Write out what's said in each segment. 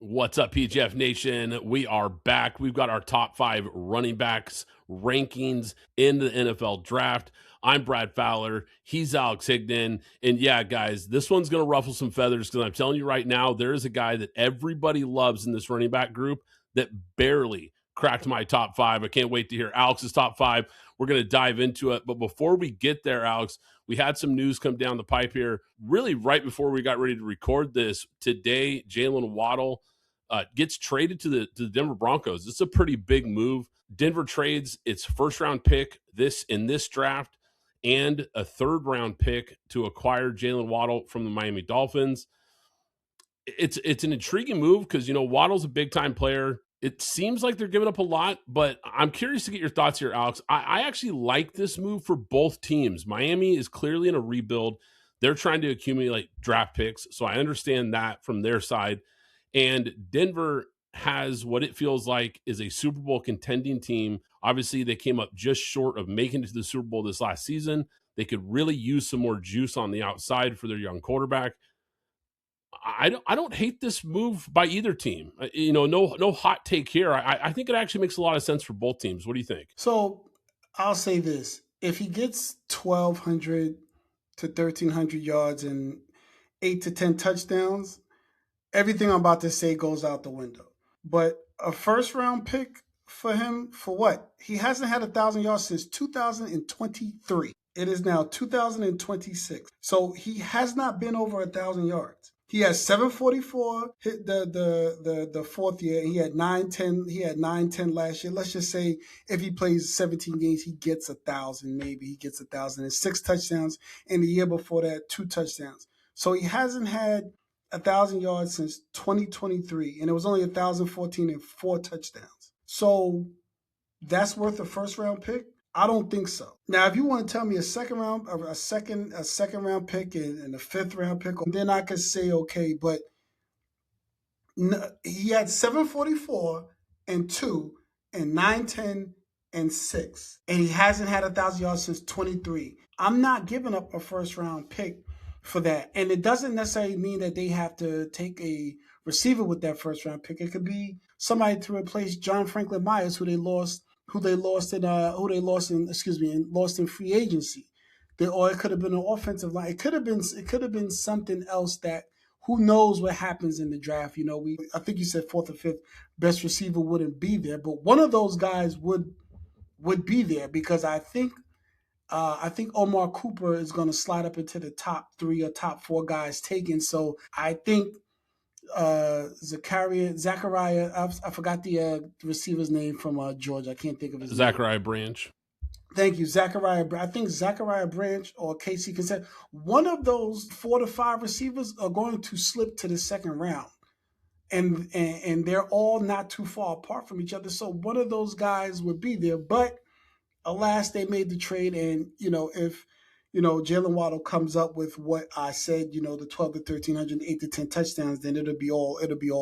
What's up, PGF Nation? We are back. We've got our top 5 running backs rankings in the NFL draft. I'm Brad Fowler. He's Alex Higdon. And yeah, guys, this one's going to ruffle some feathers because I'm telling you right now, there is a guy that everybody loves in this running back group that barely cracked my top 5. I can't wait to hear Alex's top 5. We're going to dive into it. But before we get there, Alex, we had some news come down the pipe here really right before we got ready to record this. Today, Jaylen Waddle gets traded to the Denver Broncos. It's a pretty big move. Denver trades its first-round pick in this draft and a third-round pick to acquire Jaylen Waddle from the Miami Dolphins. It's an intriguing move because, Waddle's a big-time player. It seems like they're giving up a lot, but I'm curious to get your thoughts here, Alex. I actually like this move for both teams. Miami is clearly in a rebuild. They're trying to accumulate draft picks, so I understand that from their side. And Denver has what it feels like is a Super Bowl contending team. Obviously, they came up just short of making it to the Super Bowl this last season. They could really use some more juice on the outside for their young quarterback. I don't hate this move by either team. No hot take here. I think it actually makes a lot of sense for both teams. What do you think? So I'll say this. If he gets 1,200 to 1,300 yards and 8 to 10 touchdowns, everything I'm about to say goes out the window. But a first-round pick for him, for what? He hasn't had 1,000 yards since 2023. It is now 2026. So he has not been over 1,000 yards. He has 744 hit the fourth year. He had 910. He had 910 last year. Let's just say if he plays 17 games, he gets 1,000. Maybe he gets 1,000 and 6 touchdowns. And the year before that, 2 touchdowns. So he hasn't had 1,000 yards since 2023, and it was only 1,014 and 4 touchdowns. So that's worth a first-round pick? I don't think so. Now, if you want to tell me a second round pick and a 5th round pick, then I could say okay. But he had 744 and 2 and 910 and 6, and he hasn't had 1,000 yards since 23. I'm not giving up a first-round pick for that. And it doesn't necessarily mean that they have to take a receiver with that first round pick. It could be somebody to replace John Franklin Myers, who they lost in free agency. Or it could have been an offensive line. It could have been something else that who knows what happens in the draft. I think you said 4th or 5th best receiver wouldn't be there, but one of those guys would be there because I think Omar Cooper is going to slide up into the top 3 or top 4 guys taken. So I think Zachariah, I forgot the receiver's name from Georgia. I can't think of his name. Zachariah Branch. Thank you, Zachariah. I think Zachariah Branch or Casey Consent, one of those 4 to 5 receivers are going to slip to the second round. And they're all not too far apart from each other. So one of those guys would be there. But alas, they made the trade, and if Jaylen Waddle comes up with what I said, the 12 to 1,300, 8 to 10 touchdowns, then it'll be all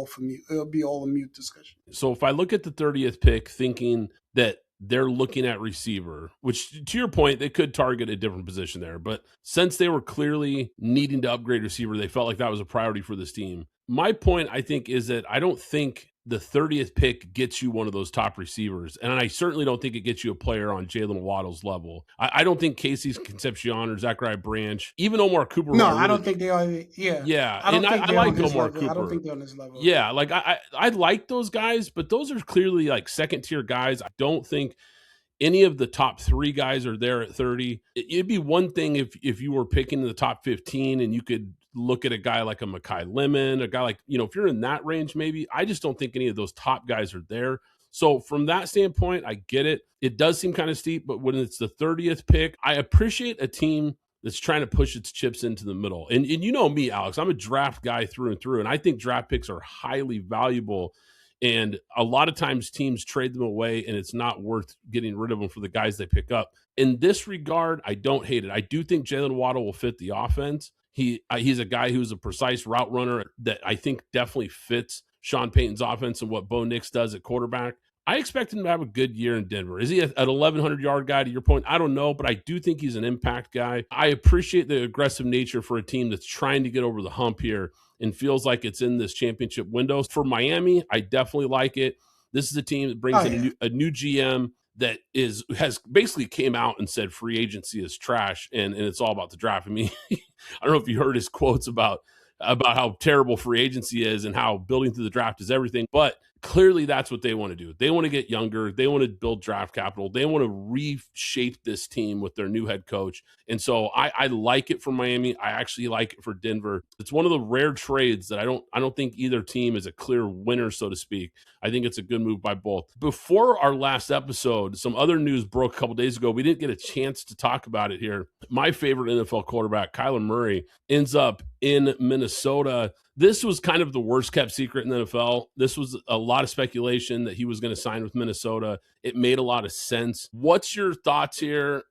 for mute. It'll be all a mute discussion. So if I look at the 30th pick, thinking that they're looking at receiver, which to your point, they could target a different position there, but since they were clearly needing to upgrade receiver, they felt like that was a priority for this team. My point, I think, is that I don't think the 30th pick gets you one of those top receivers. And I certainly don't think it gets you a player on Jaylen Waddle's level. I don't think Casey Concepcion or Zachariah Branch, even Omar Cooper. No, I don't think they are. Yeah. Yeah. I like Omar Cooper. I don't think they're on this level. Yeah. Like I like those guys, but those are clearly like second tier guys. I don't think any of the top 3 guys are there at 30. It'd be one thing if you were picking in the top 15 and you could look at a guy like a Mekhi Lemon, a guy like, if you're in that range, maybe. I just don't think any of those top guys are there. So from that standpoint, I get it. It does seem kind of steep, but when it's the 30th pick, I appreciate a team that's trying to push its chips into the middle. And you know me, Alex, I'm a draft guy through and through, and I think draft picks are highly valuable. And a lot of times teams trade them away, and it's not worth getting rid of them for the guys they pick up. In this regard, I don't hate it. I do think Jaylen Waddle will fit the offense. He's a guy who's a precise route runner that I think definitely fits Sean Payton's offense and what Bo Nix does at quarterback. I expect him to have a good year in Denver. Is he an 1,100-yard guy to your point? I don't know, but I do think he's an impact guy. I appreciate the aggressive nature for a team that's trying to get over the hump here and feels like it's in this championship window. For Miami, I definitely like it. This is a team that brings in a new GM that has basically came out and said free agency is trash and it's all about the draft. I mean, I don't know if you heard his quotes about how terrible free agency is and how building through the draft is everything, but clearly that's what they want to do. They want to get younger. They want to build draft capital. They want to reshape this team with their new head coach. And so I like it for Miami. I actually like it for Denver. It's one of the rare trades that I don't think either team is a clear winner, so to speak. I think it's a good move by both. Before our last episode, some other news broke a couple days ago. We didn't get a chance to talk about it here. My favorite NFL quarterback, Kyler Murray, ends up in Minnesota. This was kind of the worst kept secret in the NFL. This was a lot of speculation that he was going to sign with Minnesota. It made a lot of sense. What's your thoughts here?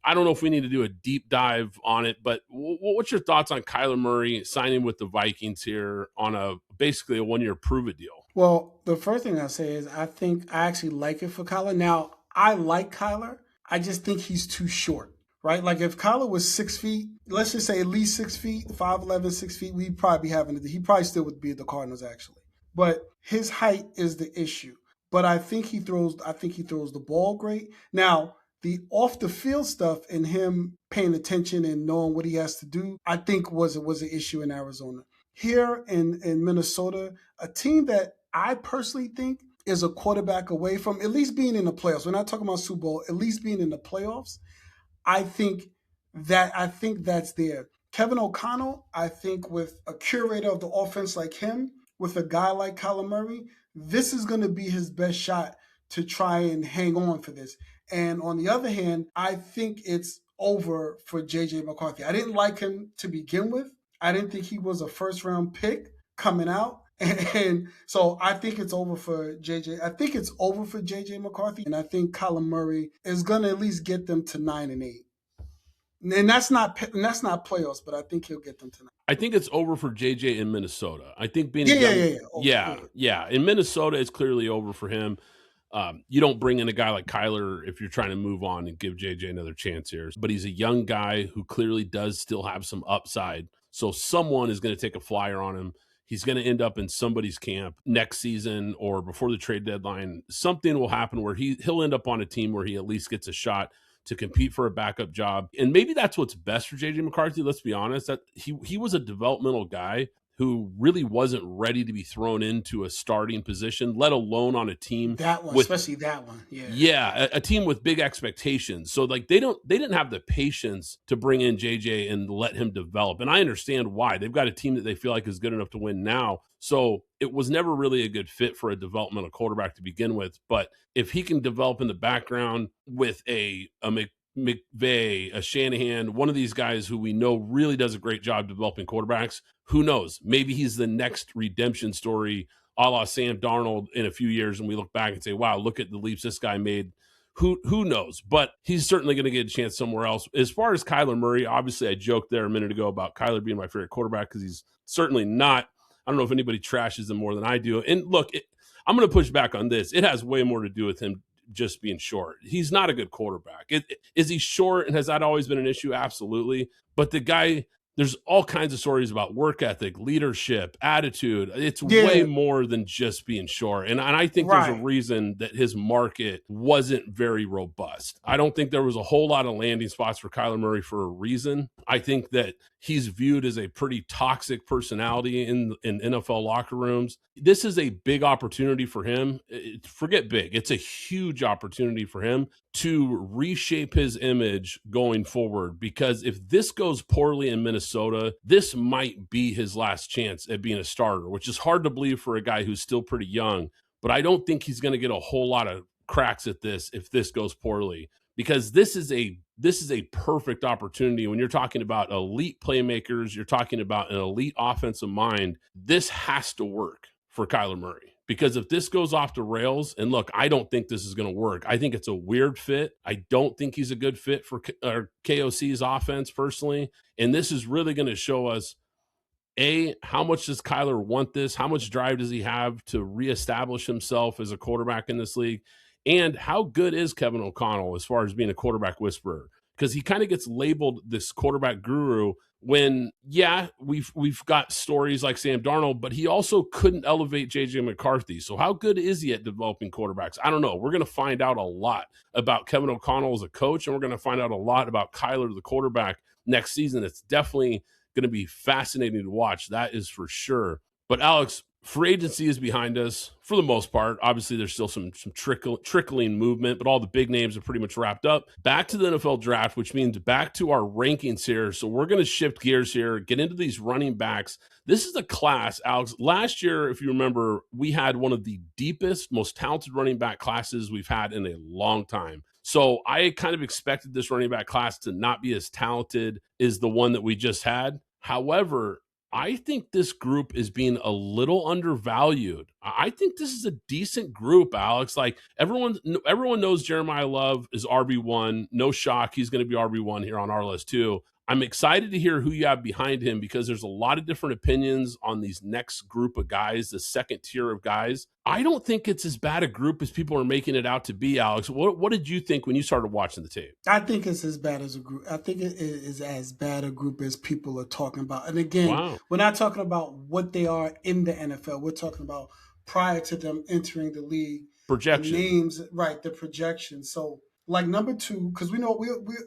I don't know if we need to do a deep dive on it, but what's your thoughts on Kyler Murray signing with the Vikings here on basically a one-year prove-it deal? Well, the first thing I say is I think I actually like it for Kyler. Now, I like Kyler. I just think he's too short. Right? Like if Kyler was 6 feet, let's just say at least 6 feet, 5'11", 6 feet, we'd probably be he probably still would be the Cardinals actually. But his height is the issue. But I think he throws the ball great. Now, the off the field stuff and him paying attention and knowing what he has to do, I think was an issue in Arizona. Here in Minnesota, a team that I personally think is a quarterback away from at least being in the playoffs. We're not talking about Super Bowl, at least being in the playoffs. I think that's there. Kevin O'Connell, I think with a curator of the offense like him, with a guy like Kyler Murray, this is going to be his best shot to try and hang on for this. And on the other hand, I think it's over for J.J. McCarthy. I didn't like him to begin with. I didn't think he was a first-round pick coming out. And so I think it's over for JJ. I think it's over for JJ McCarthy, and I think Kyler Murray is going to at least get them to 9-8. And that's not playoffs, but I think he'll get them to 9. I think it's over for JJ in Minnesota. I think being yeah. In Minnesota, it's clearly over for him. You don't bring in a guy like Kyler if you're trying to move on and give JJ another chance here. But he's a young guy who clearly does still have some upside. So someone is going to take a flyer on him. He's going to end up in somebody's camp next season or before the trade deadline. Something will happen where he'll end up on a team where he at least gets a shot to compete for a backup job. And maybe that's what's best for JJ McCarthy. Let's be honest, that he was a developmental guy who really wasn't ready to be thrown into a starting position, let alone on a team especially that one. Yeah, a team with big expectations. So like they didn't have the patience to bring in JJ and let him develop. And I understand why. They've got a team that they feel like is good enough to win now. So it was never really a good fit for a developmental quarterback to begin with. But if he can develop in the background with a McVay, a Shanahan, one of these guys who we know really does a great job developing quarterbacks, who knows? Maybe he's the next redemption story, a la Sam Darnold in a few years, and we look back and say, wow, look at the leaps this guy made. Who knows? But he's certainly going to get a chance somewhere else. As far as Kyler Murray, obviously I joked there a minute ago about Kyler being my favorite quarterback because he's certainly not. I don't know if anybody trashes him more than I do. And look, I'm going to push back on this. It has way more to do with him just being short. He's not a good quarterback. Is he short, and has that always been an issue? Absolutely. But the guy, there's all kinds of stories about work ethic, leadership, attitude. It's way more than just being short. And I think there's a reason that his market wasn't very robust. I don't think there was a whole lot of landing spots for Kyler Murray for a reason. I think that he's viewed as a pretty toxic personality in NFL locker rooms. This is a big opportunity for him. Forget big. It's a huge opportunity for him to reshape his image going forward, because if this goes poorly in Minnesota, this might be his last chance at being a starter, which is hard to believe for a guy who's still pretty young. But I don't think he's going to get a whole lot of cracks at this if this goes poorly, because this is a perfect opportunity when you're talking about elite playmakers, you're talking about an elite offensive mind. This has to work for Kyler Murray. Because if this goes off the rails, and look, I don't think this is going to work. I think it's a weird fit. I don't think he's a good fit for KOC's offense personally. And this is really going to show us How much does Kyler want this? How much drive does he have to reestablish himself as a quarterback in this league? And how good is Kevin O'Connell as far as being a quarterback whisperer? Because he kind of gets labeled this quarterback guru when, yeah, we've got stories like Sam Darnold, but he also couldn't elevate JJ McCarthy. So how good is he at developing quarterbacks? I don't know. We're going to find out a lot about Kevin O'Connell as a coach, and we're going to find out a lot about Kyler, the quarterback, next season. It's definitely going to be fascinating to watch. That is for sure. But Alex, free agency is behind us for the most part. Obviously, there's still some trickling movement, but all the big names are pretty much wrapped up. Back to the NFL draft, which means back to our rankings here. So we're going to shift gears here, get into these running backs. This is a class, Alex. Last year, if you remember, we had one of the deepest, most talented running back classes we've had in a long time. So I kind of expected this running back class to not be as talented as the one that we just had. However, I think this group is being a little undervalued. I think this is a decent group, Alex. Like everyone knows Jeremiah Love is RB1. No shock, he's going to be RB1 here on our list too. I'm excited to hear who you have behind him because there's a lot of different opinions on these next group of guys, the second tier of guys. I don't think it's as bad a group as people are making it out to be, Alex. What did you think when you started watching the tape? I think it's as bad as a group. I think it is as bad a group as people are talking about. And again, We're not talking about what they are in the NFL. We're talking about prior to them entering the league. Projection. The names, right, the projection. So like number 2, because we know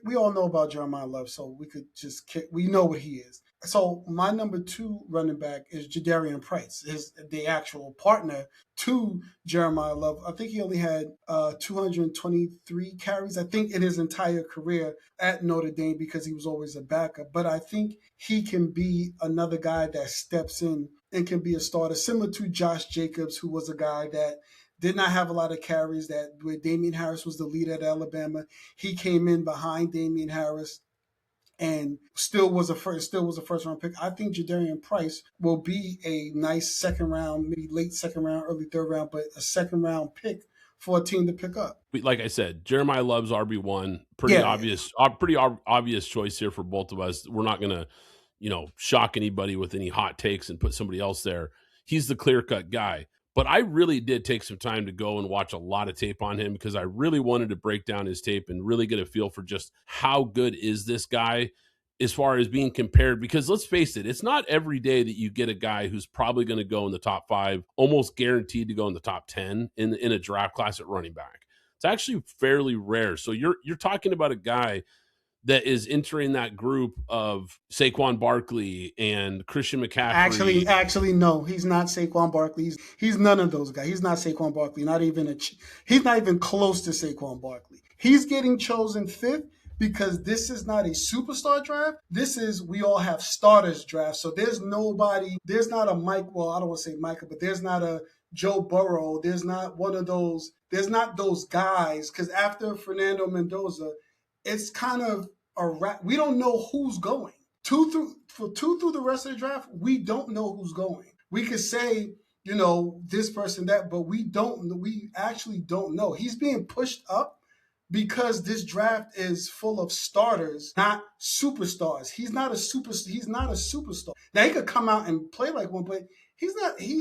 we all know about Jeremiah Love, so we could just we know what he is. So my number 2 running back is Jadarian Price, the actual partner to Jeremiah Love. I think he only had 223 carries, I think, in his entire career at Notre Dame because he was always a backup. But I think he can be another guy that steps in and can be a starter, similar to Josh Jacobs, who was a guy that did not have a lot of carries, that where Damian Harris was the leader at Alabama. He came in behind Damian Harris and still was a first round pick. I think Jadarian Price will be a nice second round, maybe late second round, early third round, but a second round pick for a team to pick up. Like I said, Jeremiah Love's RB1. Pretty obvious choice here for both of us. We're not going to, shock anybody with any hot takes and put somebody else there. He's the clear-cut guy. But I really did take some time to go and watch a lot of tape on him because I really wanted to break down his tape and really get a feel for just how good is this guy as far as being compared. Because let's face it, it's not every day that you get a guy who's probably going to go in the top 5, almost guaranteed to go in the top 10 in a draft class at running back. It's actually fairly rare. So you're talking about a guy that is entering that group of Saquon Barkley and Christian McCaffrey. Actually, no, he's not Saquon Barkley. He's none of those guys. He's not Saquon Barkley. He's not even close to Saquon Barkley. He's getting chosen 5th because this is not a superstar draft. This is, we all have starters draft. So there's not a Mike, well, I don't want to say Micah, but there's not a Joe Burrow. There's not those guys. Because after Fernando Mendoza, it's kind of we don't know who's going. 2 through the rest of the draft, we don't know who's going. We could say, this person, that, but we actually don't know. He's being pushed up because this draft is full of starters, not superstars. He's not a superstar. Now he could come out and play like one, but he's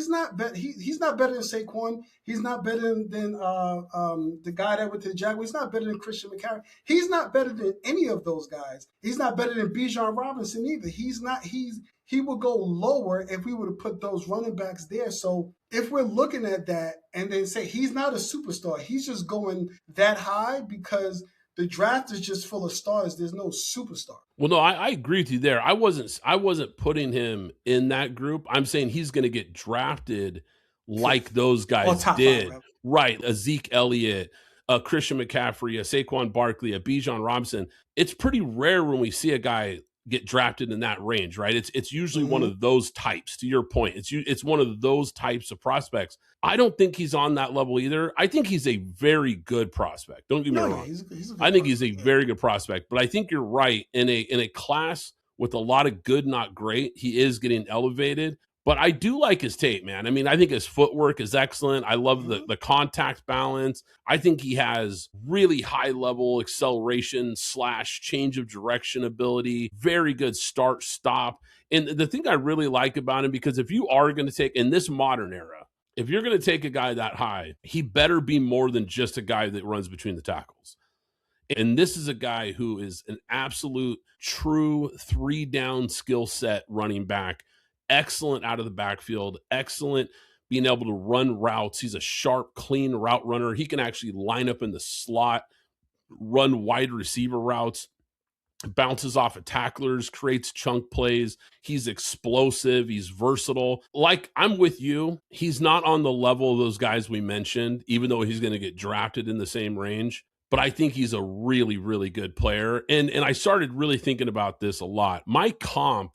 not better than Saquon. He's not better than the guy that went to the Jaguars. He's not better than Christian McCaffrey. He's not better than any of those guys. He's not better than Bijan Robinson either. He would go lower if we were to put those running backs there. So if we're looking at that and then say he's not a superstar, he's just going that high because the draft is just full of stars. There's no superstar. Well, no, I agree with you there. I wasn't putting him in that group. I'm saying he's going to get drafted like those guys did. 5, right. A Zeke Elliott, a Christian McCaffrey, a Saquon Barkley, a Bijan Robinson. It's pretty rare when we see a guy get drafted in that range, right? It's usually one of those types, to your point. It's one of those types of prospects. I don't think he's on that level either. I think he's a very good prospect. Don't get me wrong. I think he's a very good prospect, but I think you're right. In a class with a lot of good, not great, he is getting elevated. But I do like his tape, man. I mean, I think his footwork is excellent. I love the contact balance. I think he has really high level acceleration / change of direction ability, very good start stop. And the thing I really like about him, because if you are going to take in this modern era, if you're going to take a guy that high, he better be more than just a guy that runs between the tackles. And this is a guy who is an absolute true 3-down skill set running back. Excellent out of the backfield, excellent being able to run routes. He's a sharp, clean route runner. He can actually line up in the slot, run wide receiver routes, bounces off of tacklers, creates chunk plays. He's explosive. He's versatile. Like, I'm with you. He's not on the level of those guys we mentioned, even though he's going to get drafted in the same range. But I think he's a really, really good player. And I started really thinking about this a lot. My comp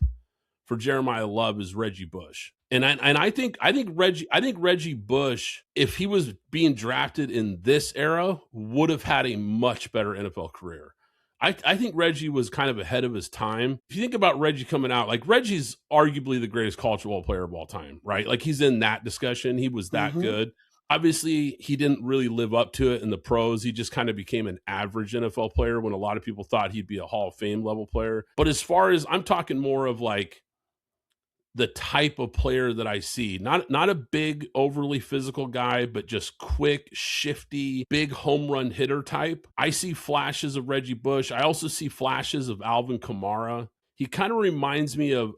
for Jeremiah Love is Reggie Bush. And I think Reggie Bush, if he was being drafted in this era, would have had a much better NFL career. I think Reggie was kind of ahead of his time. If you think about Reggie coming out, like, Reggie's arguably the greatest college football player of all time, right? Like, he's in that discussion. He was that good. Obviously, he didn't really live up to it in the pros. He just kind of became an average NFL player when a lot of people thought he'd be a Hall of Fame level player. But as far as, I'm talking more of like the type of player that I see, not a big, overly physical guy, but just quick, shifty, big home run hitter type. I see flashes of Reggie Bush. I also see flashes of Alvin Kamara. He kind of reminds me of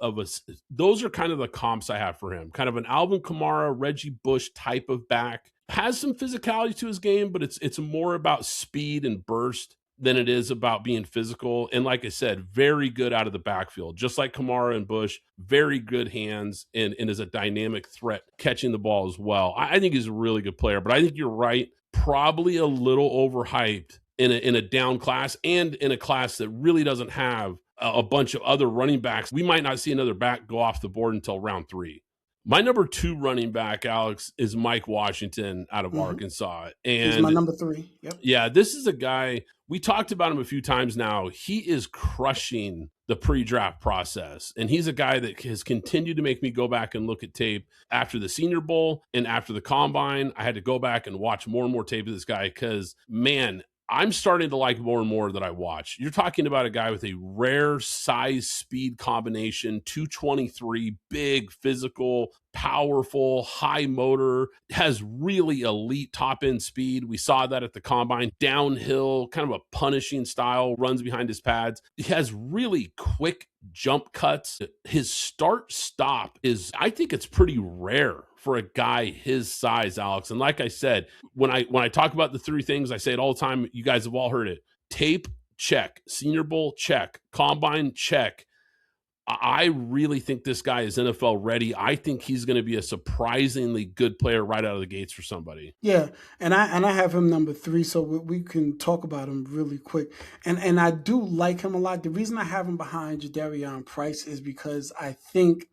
those are kind of the comps I have for him. Kind of an Alvin Kamara, Reggie Bush type of back. Has some physicality to his game, but it's more about speed and burst than it is about being physical. And like I said, very good out of the backfield. Just like Kamara and Bush, very good hands and is a dynamic threat catching the ball as well. I think he's a really good player, but I think you're right. Probably a little overhyped in a down class and in a class that really doesn't have a bunch of other running backs. We might not see another back go off the board until round 3. My number 2 running back, Alex, is Mike Washington out of Arkansas. And he's my number 3. Yep. Yeah, this is a guy, we talked about him a few times now. He is crushing the pre-draft process. And he's a guy that has continued to make me go back and look at tape after the Senior Bowl and after the Combine. I had to go back and watch more and more tape of this guy because, man, I'm starting to like more and more that I watch. You're talking about a guy with a rare size speed combination, 223, big, physical, powerful, high motor, has really elite top end speed. We saw that at the Combine. Downhill, kind of a punishing style, runs behind his pads. He has really quick jump cuts. His start stop is, I think it's pretty rare for a guy his size, Alex. And like I said, when I talk about the 3 things, I say it all the time. You guys have all heard it. Tape, check. Senior Bowl, check. Combine, check. I really think this guy is NFL ready. I think he's going to be a surprisingly good player right out of the gates for somebody. Yeah, and I have him number 3, so we can talk about him really quick. And I do like him a lot. The reason I have him behind Jadarian Price is because I think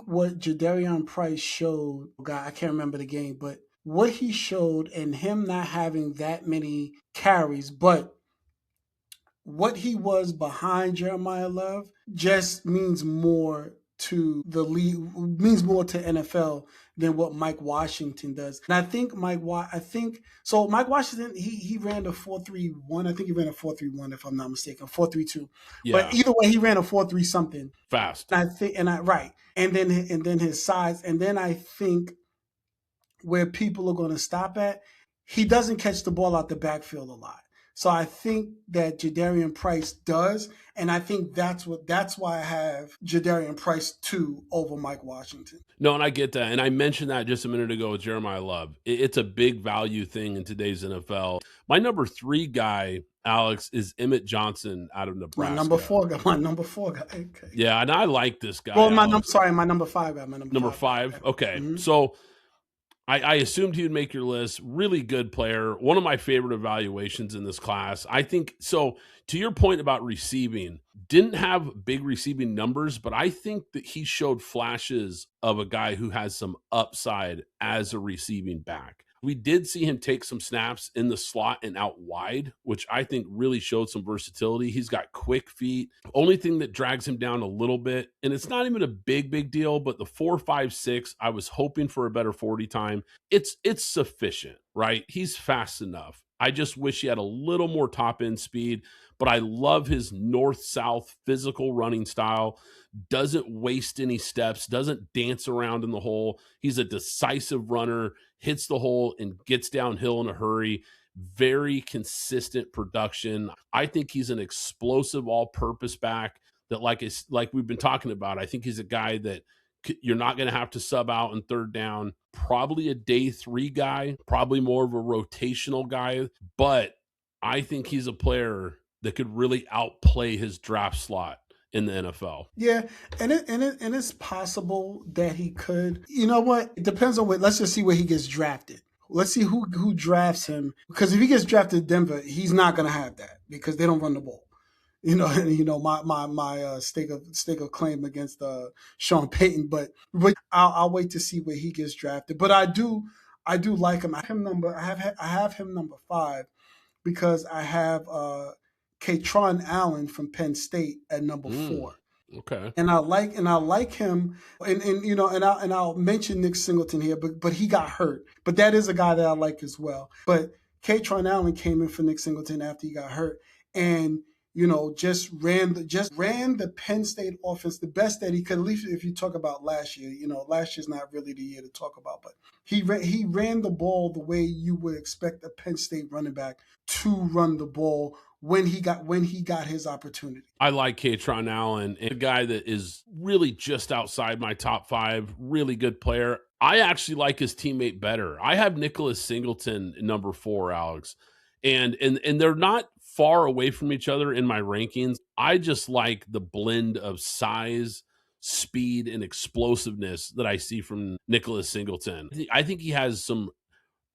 what Jadarian Price showed, God, I can't remember the game, but what he showed and him not having that many carries, but what he was behind Jeremiah Love just means more to the league, means more to NFL than what Mike Washington does. And I think Mike Washington, he ran a 4.31. I think he ran a 4.31 if I'm not mistaken, 4.32. Yeah. But either way, he ran a 4.3 something. Fast. Right. And then his size. And then I think where people are going to stop at, he doesn't catch the ball out the backfield a lot. So I think that Jadarian Price does, and I think that's why I have Jadarian Price 2 over Mike Washington. No, and I get that. And I mentioned that just a minute ago with Jeremiah Love. It's a big value thing in today's NFL. My number 3 guy, Alex, is Emmett Johnson out of Nebraska. My number 4 guy. Okay. Yeah, and I like this guy. Well, my number 5 guy. Number 5? Okay. Mm-hmm. So I assumed he would make your list. Really good player. One of my favorite evaluations in this class. I think, so to your point about receiving, didn't have big receiving numbers, but I think that he showed flashes of a guy who has some upside as a receiving back. We did see him take some snaps in the slot and out wide, which I think really showed some versatility. He's got quick feet. Only thing that drags him down a little bit, and it's not even a big deal, but the 4.56, I was hoping for a better 40 time. It's sufficient, right? He's fast enough. I just wish he had a little more top end speed, but I love his north-south physical running style. Doesn't waste any steps, doesn't dance around in the hole. He's a decisive runner, hits the hole and gets downhill in a hurry. Very consistent production. I think he's an explosive all-purpose back that, like we've been talking about, I think he's a guy that you're not going to have to sub out in third down. Probably a day 3 guy, probably more of a rotational guy, but I think he's a player that could really outplay his draft slot in the NFL. Yeah, and it's possible that he could. You know what? It depends on what. Let's just see where he gets drafted. Let's see who drafts him. Because if he gets drafted to Denver, he's not going to have that because they don't run the ball. My stake of claim against Sean Payton, but I'll wait to see where he gets drafted. But I do like him. I have him number 5 because I have Kaytron Allen from Penn State at number 4. Okay. And I like him, and I'll mention Nick Singleton here, but he got hurt. But that is a guy that I like as well. But Kaytron Allen came in for Nick Singleton after he got hurt, and just ran the Penn State offense the best that he could. At least if you talk about last year, last year's not really the year to talk about, but he ran the ball the way you would expect a Penn State running back to run the ball when he got his opportunity. I like Kaytron Allen, a guy that is really just outside my top 5, really good player. I actually like his teammate better. I have Nicholas Singleton number 4, Alex, and they're not far away from each other in my rankings. I just like the blend of size, speed, and explosiveness that I see from Nicholas Singleton. I think he has some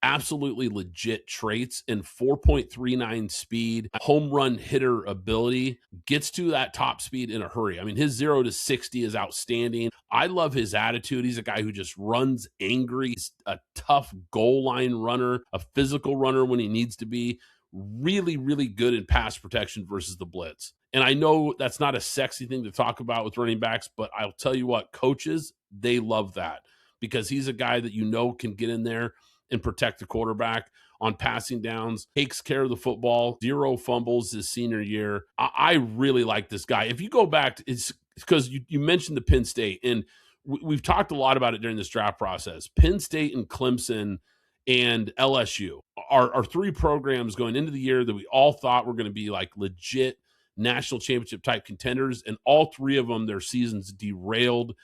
absolutely legit traits in 4.39 speed, home run hitter ability, gets to that top speed in a hurry. I mean, his 0 to 60 is outstanding. I love his attitude. He's a guy who just runs angry. He's a tough goal line runner, a physical runner when he needs to be. Really, really good in pass protection versus the blitz. And I know that's not a sexy thing to talk about with running backs, but I'll tell you what, coaches, they love that because he's a guy that can get in there and protect the quarterback on passing downs, takes care of the football, 0 fumbles his senior year. I really like this guy. If you go back, it's because you mentioned the Penn State, and we've talked a lot about it during this draft process. Penn State and Clemson and LSU are 3 programs going into the year that we all thought were going to be like legit national championship type contenders, and all 3 of them, their seasons derailed,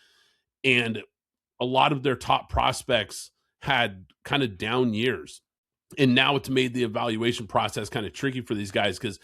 and a lot of their top prospects had kind of down years. And now it's made the evaluation process kind of tricky for these guys because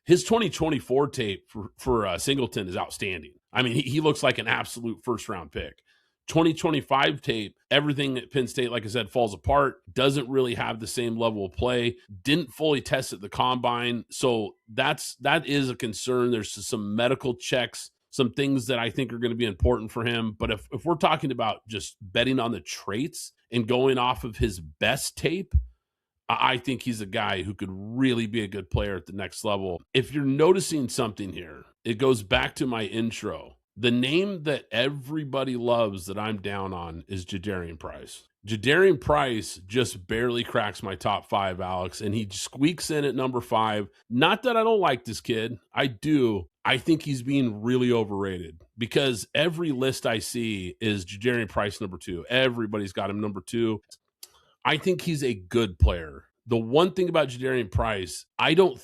his 2024 tape for Singleton is outstanding. I mean, he looks like an absolute first-round pick. 2025 tape, everything at Penn State, like I said, falls apart, doesn't really have the same level of play, didn't fully test at the combine. So that is a concern. There's some medical checks, some things that I think are going to be important for him. But if we're talking about just betting on the traits and going off of his best tape, I think he's a guy who could really be a good player at the next level. If you're noticing something here, it goes back to my intro. The name that everybody loves that I'm down on is Jadarian Price. Jadarian Price just barely cracks my top 5, Alex, and he squeaks in at number 5. Not that I don't like this kid. I do. I think he's being really overrated because every list I see is Jadarian Price number 2. Everybody's got him number 2. I think he's a good player. The one thing about Jadarian Price, I don't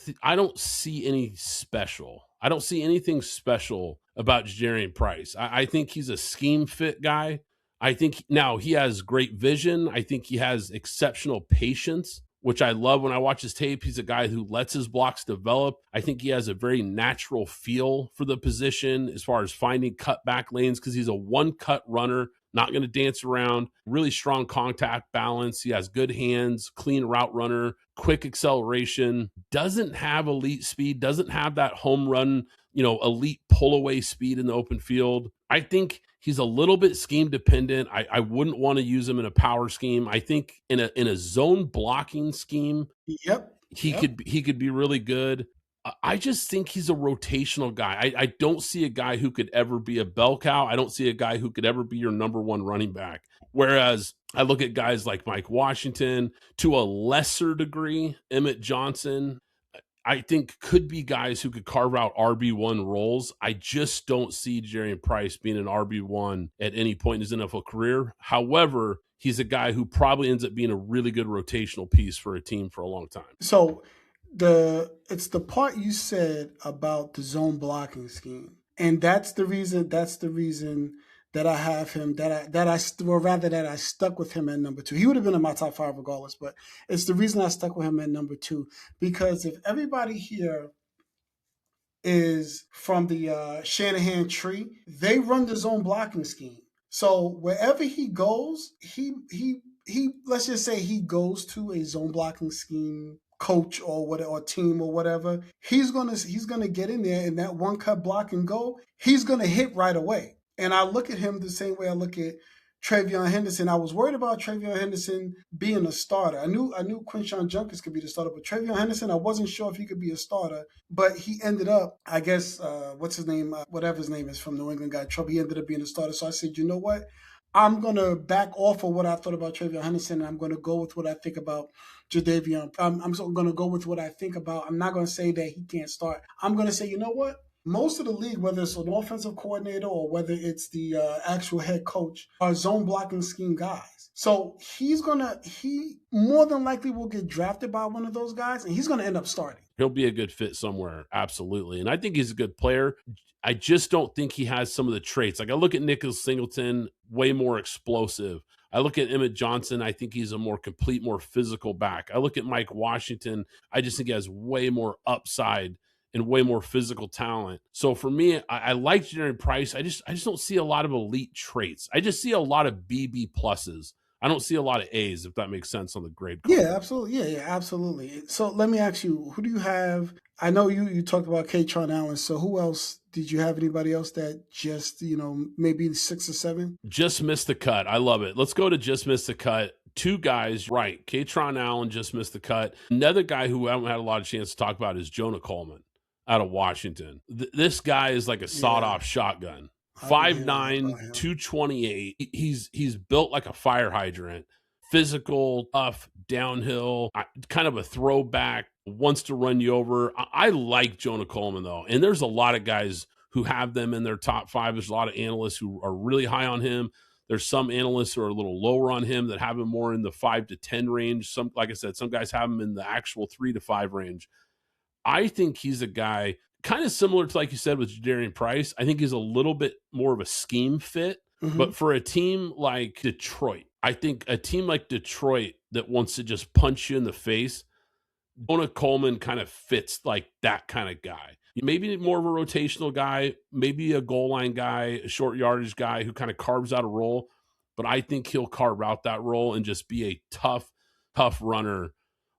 see any special. I don't see anything special about Jadarian Price. I think he's a scheme fit guy. I think now he has great vision. I think he has exceptional patience, which I love when I watch his tape. He's a guy who lets his blocks develop. I think he has a very natural feel for the position as far as finding cutback lanes because he's a one-cut runner, not going to dance around, really strong contact balance. He has good hands, clean route runner, quick acceleration, doesn't have elite speed, doesn't have that home run, elite pull away speed in the open field. I think He's a little bit scheme dependent. I wouldn't want to use him in a power scheme. I think in a zone blocking scheme, Yep. he could be really good. I just think he's a rotational guy. I don't see a guy who could ever be a bell cow. I don't see a guy who could ever be your number one running back. Whereas I look at guys like Mike Washington, to a lesser degree, Emmett Johnson, I think could be guys who could carve out RB1 roles. I just don't see Jaylen Price being an RB1 at any point in his NFL career. However, he's a guy who probably ends up being a really good rotational piece for a team for a long time. So it's the part you said about the zone blocking scheme, and that's the reason that I have him that I stuck with him at number 2. He would have been in my top 5 regardless, but it's the reason I stuck with him at number 2, because if everybody here is from the Shanahan tree, they run the zone blocking scheme. So wherever he goes, he let's just say he goes to a zone blocking scheme coach or whatever, or team or whatever, he's gonna get in there, and that one cut block and go, he's gonna hit right away. And I look at him the same way I look at Travion Henderson. I was worried about Travion Henderson being a starter. I knew Quinshon Judkins could be the starter, but Travion Henderson, I wasn't sure if he could be a starter. But he ended up, I guess, what's his name? Whatever his name is from New England, got in trouble. He ended up being a starter. So I said, you know what? I'm going to back off of what I thought about Travion Henderson, and I'm going to go with what I think about Jadeveon. I'm going to go with what I think about. I'm not going to say that he can't start. I'm going to say, you know what? Most of the league, whether it's an offensive coordinator or whether it's the actual head coach, are zone blocking scheme guys. So he more than likely will get drafted by one of those guys, and he's going to end up starting. He'll be a good fit somewhere, absolutely. And I think he's a good player. I just don't think he has some of the traits. Like I look at Nicholas Singleton, way more explosive. I look at Emmett Johnson, I think he's a more complete, more physical back. I look at Mike Washington, I just think he has way more upside and way more physical talent. So for me, I like Jaylen Price. I just don't see a lot of elite traits. I just see a lot of BB pluses. I don't see a lot of A's, if that makes sense on the grade card. Yeah, absolutely. Yeah, absolutely. So let me ask you, who do you have? I know you talked about Kaytron Allen. So who else? Did you have anybody else that just, maybe 6 or 7? Just missed the cut. I love it. Let's go to just missed the cut. 2 guys, right. Kaytron Allen just missed the cut. Another guy who I haven't had a lot of chance to talk about is Jonah Coleman out of Washington. This guy is like a sawed-off shotgun. 5'9", 228. He's built like a fire hydrant. Physical, tough, downhill, kind of a throwback, wants to run you over. I like Jonah Coleman, though. And there's a lot of guys who have them in their top 5. There's a lot of analysts who are really high on him. There's some analysts who are a little lower on him that have him more in the 5 to 10 range. Some, like I said, some guys have him in the actual 3 to 5 range. I think he's a guy kind of similar to, like you said, with Jaylen Price. I think he's a little bit more of a scheme fit. Mm-hmm. But for a team like Detroit, I think a team like Detroit that wants to just punch you in the face, Jonah Coleman kind of fits like that kind of guy. Maybe more of a rotational guy, maybe a goal line guy, a short yardage guy who kind of carves out a role. But I think he'll carve out that role and just be a tough runner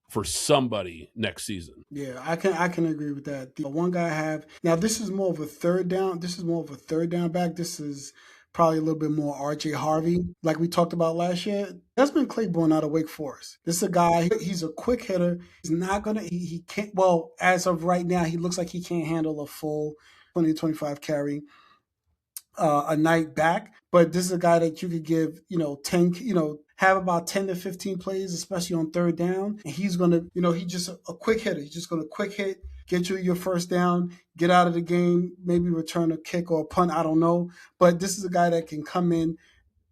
for somebody next season. Yeah, I can agree with that. The one guy I have now, this is more of a third down. This is more of a third down back. This is probably a little bit more RJ Harvey, like we talked about last year. Desmond Claiborne out of Wake Forest. This is a guy, he's a quick hitter. He's not going to, he can't, well, as of right now, he looks like he can't handle a full 20 to 25 carry a night back. But this is a guy that you could give, 10, have about 10 to 15 plays, especially on third down. And he's going to, he's just a quick hitter. He's just going to quick hit, get you your first down, get out of the game, maybe return a kick or a punt, I don't know. But this is a guy that can come in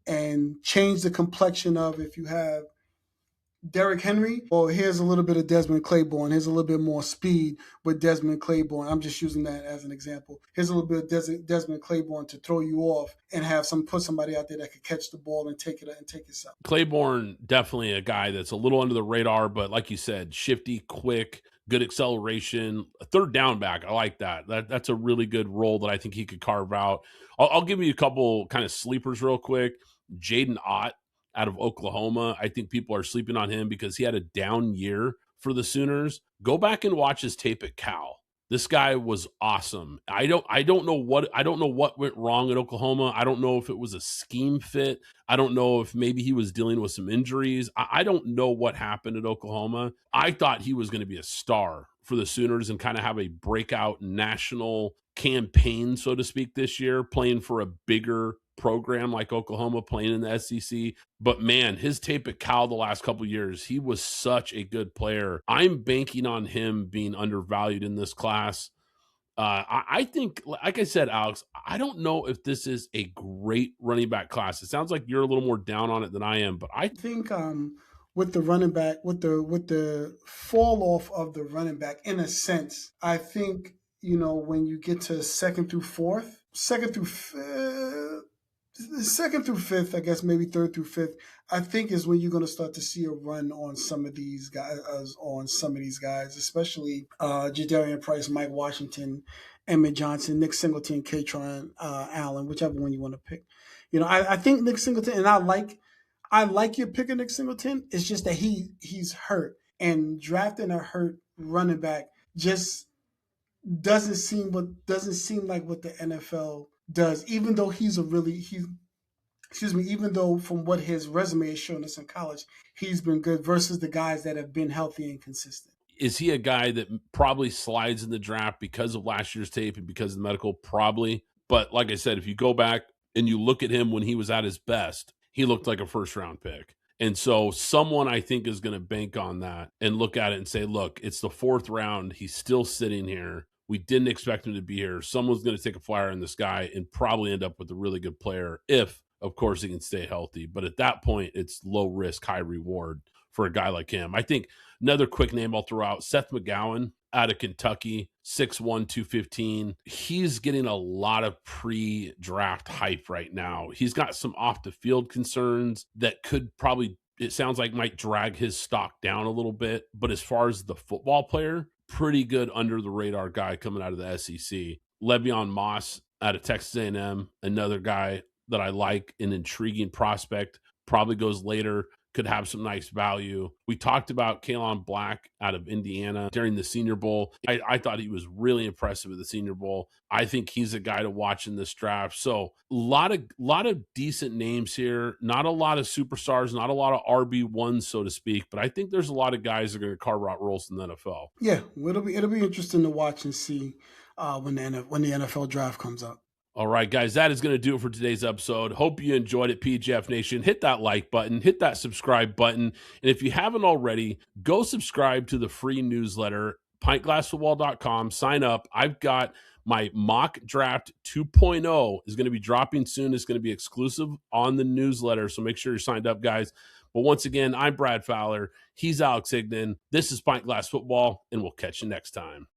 and change the complexion of, if you have Derrick Henry, well, here's a little bit of Desmond Claiborne. Here's a little bit more speed with Desmond Claiborne. I'm just using that as an example. Here's a little bit of Desmond Claiborne to throw you off and put somebody out there that could catch the ball and take it out. Claiborne, definitely a guy that's a little under the radar, but like you said, shifty, quick, good acceleration, a third down back. I like that. That's a really good role that I think he could carve out. I'll give you a couple kind of sleepers real quick. Jaden Ott out of Oklahoma. I think people are sleeping on him because he had a down year for the Sooners. Go back and watch his tape at Cal. This guy was awesome. I don't know what went wrong at Oklahoma. I don't know if it was a scheme fit. I don't know if maybe he was dealing with some injuries. I don't know what happened at Oklahoma. I thought he was going to be a star for the Sooners and kind of have a breakout national campaign, so to speak, this year, playing for a bigger program like Oklahoma, playing in the SEC. But man, his tape at Cal the last couple of years, he was such a good player. I'm banking on him being undervalued in this class. I think, like I said, Alex, I don't know if this is a great running back class. It sounds like you're a little more down on it than I am, but I think with the running back, with the fall off of the running back, in a sense, I think when you get to second through fifth, I guess maybe third through fifth, I think is when you're going to start to see a run on some of these guys, especially Jadarian Price, Mike Washington, Emmett Johnson, Nick Singleton, Katron Allen, whichever one you want to pick. I think Nick Singleton, and I like your pick of Nick Singleton. It's just that he's hurt, and drafting a hurt running back just doesn't seem like what the NFL does. Even though even though from what his resume has shown us in college, he's been good versus the guys that have been healthy and consistent. Is he a guy that probably slides in the draft because of last year's tape and because of the medical? Probably. But like I said, if you go back and you look at him when he was at his best, he looked like a first round pick. And so someone I think is going to bank on that and look at it and say, look, it's the 4th round. He's still sitting here. We didn't expect him to be here. Someone's going to take a flyer on this guy and probably end up with a really good player if, of course, he can stay healthy. But at that point, it's low risk, high reward for a guy like him. I think another quick name I'll throw out, Seth McGowan out of Kentucky, 6'1", 215. He's getting a lot of pre-draft hype right now. He's got some off-the-field concerns that could probably, it sounds like, might drag his stock down a little bit. But as far as the football player, pretty good under-the-radar guy coming out of the SEC. Le'Veon Moss out of Texas A&M, another guy that I like, an intriguing prospect, probably goes later, could have some nice value. We talked about Kalen Black out of Indiana during the Senior Bowl. I thought he was really impressive at the Senior Bowl. I think he's a guy to watch in this draft. So a lot of decent names here. Not a lot of superstars, not a lot of RB1s, so to speak. But I think there's a lot of guys that are going to carve out roles in the NFL. Yeah, it'll be interesting to watch and see when the NFL draft comes up. All right, guys, that is going to do it for today's episode. Hope you enjoyed it, PGF Nation. Hit that like button, hit that subscribe button. And if you haven't already, go subscribe to the free newsletter, pintglassfootball.com. Sign up. I've got my mock draft 2.0 is going to be dropping soon. It's going to be exclusive on the newsletter, so make sure you're signed up, guys. But once again, I'm Brad Fowler. He's Alex Higdon. This is Pint Glass Football, and we'll catch you next time.